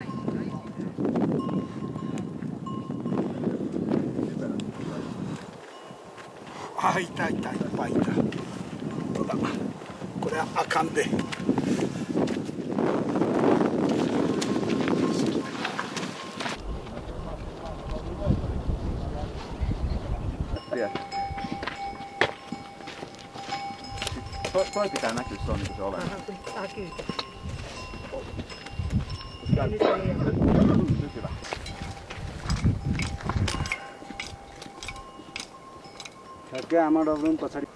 あ、いたいた、いっぱいいた。どうだ、これはあかんで。Toi pitää näkyä, se on niinku se olennainen. Hyvä. ठ्याक्कै आमा डब्लु पनि पछाडि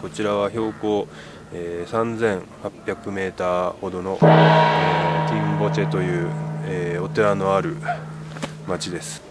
こちらは標高、3800メーターほどの、ティンボチェという、お寺のある町です。